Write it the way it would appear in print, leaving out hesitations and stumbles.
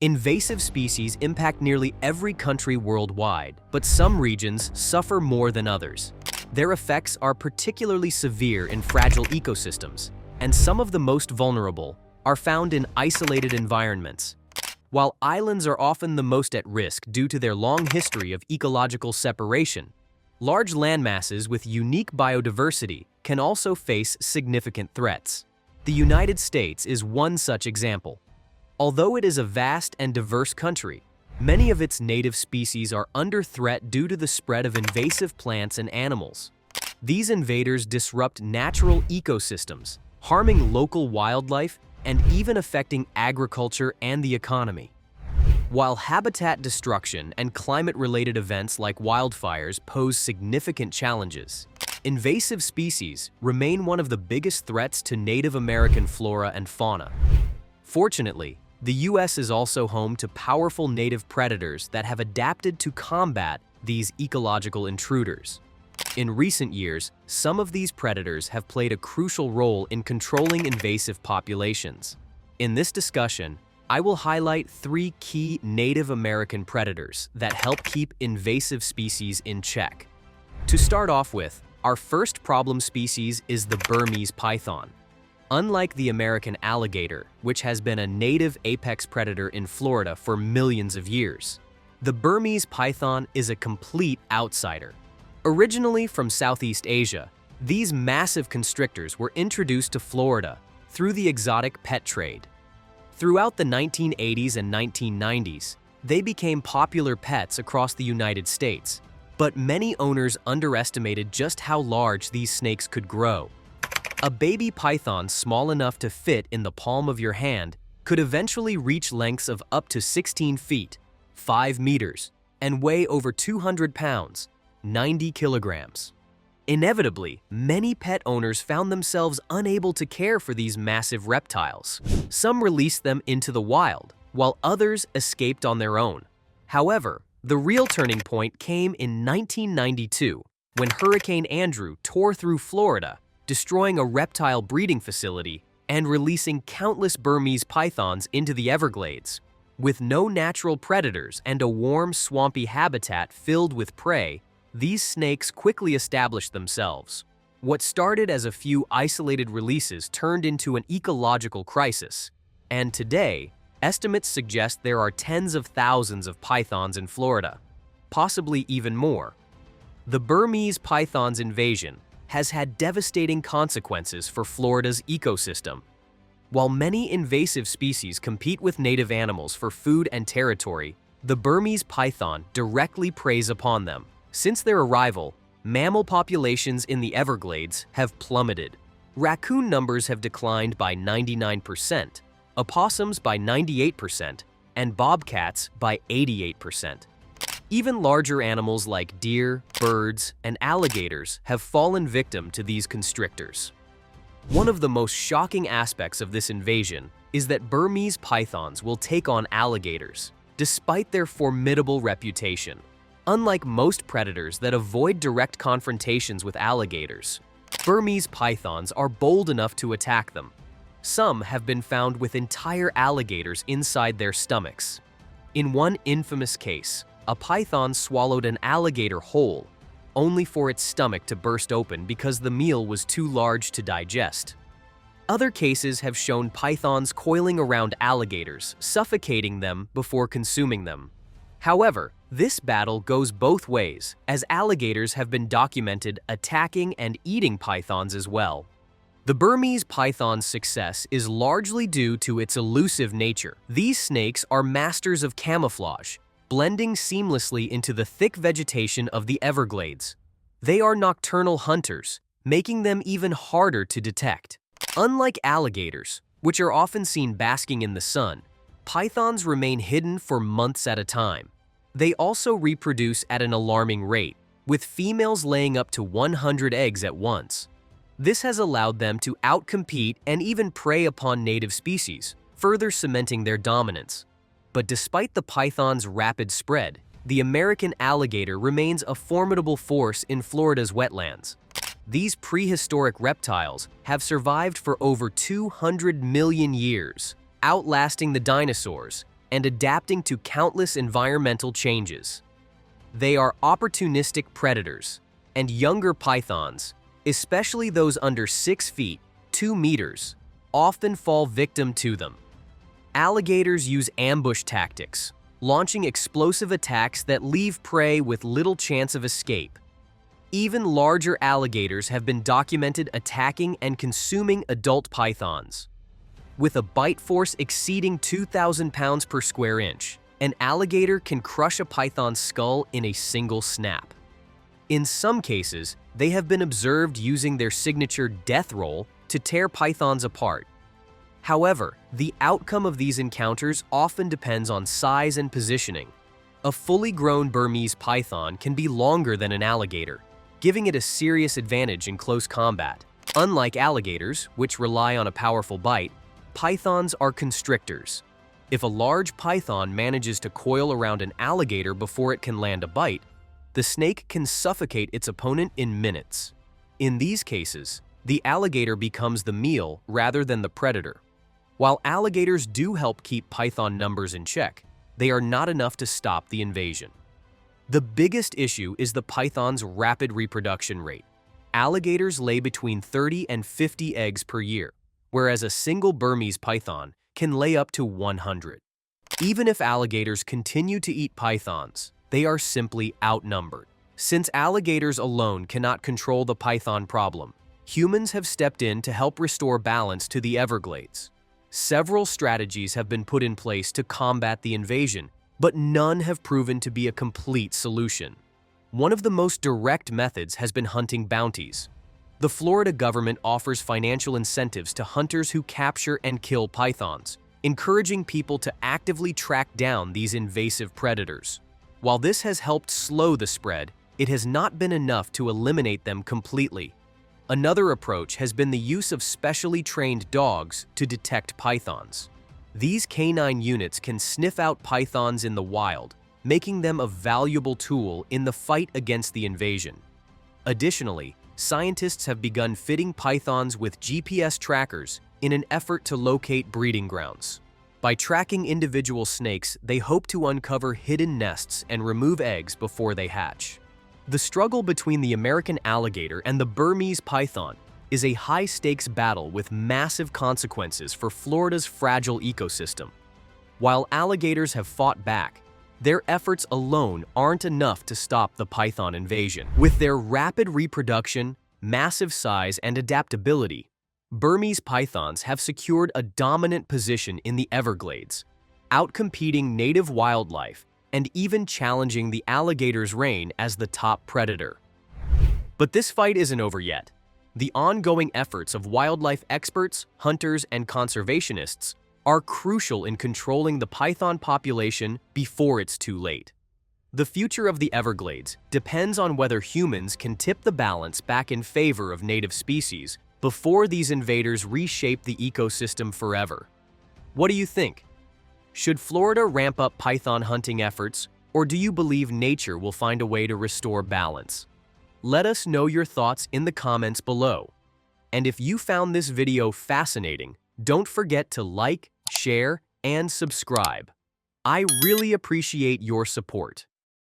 Invasive species impact nearly every country worldwide, but some regions suffer more than others. Their effects are particularly severe in fragile ecosystems, and some of the most vulnerable are found in isolated environments. While islands are often the most at risk due to their long history of ecological separation, large landmasses with unique biodiversity can also face significant threats. The United States is one such example. Although it is a vast and diverse country, many of its native species are under threat due to the spread of invasive plants and animals. These invaders disrupt natural ecosystems, harming local wildlife and even affecting agriculture and the economy. While habitat destruction and climate-related events like wildfires pose significant challenges, invasive species remain one of the biggest threats to Native American flora and fauna. Fortunately, the U.S. is also home to powerful native predators that have adapted to combat these ecological intruders. In recent years, some of these predators have played a crucial role in controlling invasive populations. In this discussion, I will highlight 3 key Native American predators that help keep invasive species in check. To start off with, our first problem species is the Burmese python. Unlike the American alligator, which has been a native apex predator in Florida for millions of years, the Burmese python is a complete outsider. Originally from Southeast Asia, these massive constrictors were introduced to Florida through the exotic pet trade. Throughout the 1980s and 1990s, they became popular pets across the United States, but many owners underestimated just how large these snakes could grow. A baby python small enough to fit in the palm of your hand could eventually reach lengths of up to 16 feet, 5 meters, and weigh over 200 pounds, 90 kilograms. Inevitably, many pet owners found themselves unable to care for these massive reptiles. Some released them into the wild, while others escaped on their own. However, the real turning point came in 1992, when Hurricane Andrew tore through Florida, destroying a reptile breeding facility and releasing countless Burmese pythons into the Everglades. With no natural predators and a warm, swampy habitat filled with prey, these snakes quickly established themselves. What started as a few isolated releases turned into an ecological crisis, and today, estimates suggest there are tens of thousands of pythons in Florida, possibly even more. The Burmese python's invasion has had devastating consequences for Florida's ecosystem. While many invasive species compete with native animals for food and territory, the Burmese python directly preys upon them. Since their arrival, mammal populations in the Everglades have plummeted. Raccoon numbers have declined by 99%, opossums by 98%, and bobcats by 88%. Even larger animals like deer, birds, and alligators have fallen victim to these constrictors. One of the most shocking aspects of this invasion is that Burmese pythons will take on alligators, despite their formidable reputation. Unlike most predators that avoid direct confrontations with alligators, Burmese pythons are bold enough to attack them. Some have been found with entire alligators inside their stomachs. In one infamous case, a python swallowed an alligator whole, only for its stomach to burst open because the meal was too large to digest. Other cases have shown pythons coiling around alligators, suffocating them before consuming them. However, this battle goes both ways, as alligators have been documented attacking and eating pythons as well. The Burmese python's success is largely due to its elusive nature. These snakes are masters of camouflage, blending seamlessly into the thick vegetation of the Everglades. They are nocturnal hunters, making them even harder to detect. Unlike alligators, which are often seen basking in the sun, pythons remain hidden for months at a time. They also reproduce at an alarming rate, with females laying up to 100 eggs at once. This has allowed them to outcompete and even prey upon native species, further cementing their dominance. But despite the python's rapid spread, the American alligator remains a formidable force in Florida's wetlands. These prehistoric reptiles have survived for over 200 million years, outlasting the dinosaurs and adapting to countless environmental changes. They are opportunistic predators, and younger pythons, especially those under 6 feet, 2 meters, often fall victim to them. Alligators use ambush tactics, launching explosive attacks that leave prey with little chance of escape. Even larger alligators have been documented attacking and consuming adult pythons. With a bite force exceeding 2,000 pounds per square inch, an alligator can crush a python's skull in a single snap. In some cases, they have been observed using their signature death roll to tear pythons apart. However, the outcome of these encounters often depends on size and positioning. A fully grown Burmese python can be longer than an alligator, giving it a serious advantage in close combat. Unlike alligators, which rely on a powerful bite, pythons are constrictors. If a large python manages to coil around an alligator before it can land a bite, the snake can suffocate its opponent in minutes. In these cases, the alligator becomes the meal rather than the predator. While alligators do help keep python numbers in check, they are not enough to stop the invasion. The biggest issue is the python's rapid reproduction rate. Alligators lay between 30 and 50 eggs per year, whereas a single Burmese python can lay up to 100. Even if alligators continue to eat pythons, they are simply outnumbered. Since alligators alone cannot control the python problem, humans have stepped in to help restore balance to the Everglades. Several strategies have been put in place to combat the invasion, but none have proven to be a complete solution. One of the most direct methods has been hunting bounties. The Florida government offers financial incentives to hunters who capture and kill pythons, encouraging people to actively track down these invasive predators. While this has helped slow the spread, it has not been enough to eliminate them completely. Another approach has been the use of specially trained dogs to detect pythons. These canine units can sniff out pythons in the wild, making them a valuable tool in the fight against the invasion. Additionally, scientists have begun fitting pythons with GPS trackers in an effort to locate breeding grounds. By tracking individual snakes, they hope to uncover hidden nests and remove eggs before they hatch. The struggle between the American alligator and the Burmese python is a high-stakes battle with massive consequences for Florida's fragile ecosystem. While alligators have fought back, their efforts alone aren't enough to stop the python invasion. With their rapid reproduction, massive size, and adaptability, Burmese pythons have secured a dominant position in the Everglades, outcompeting native wildlife and even challenging the alligator's reign as the top predator. But this fight isn't over yet. The ongoing efforts of wildlife experts, hunters, and conservationists are crucial in controlling the python population before it's too late. The future of the Everglades depends on whether humans can tip the balance back in favor of native species before these invaders reshape the ecosystem forever. What do you think? Should Florida ramp up python hunting efforts, or do you believe nature will find a way to restore balance? Let us know your thoughts in the comments below. And if you found this video fascinating, don't forget to like, share, and subscribe. I really appreciate your support.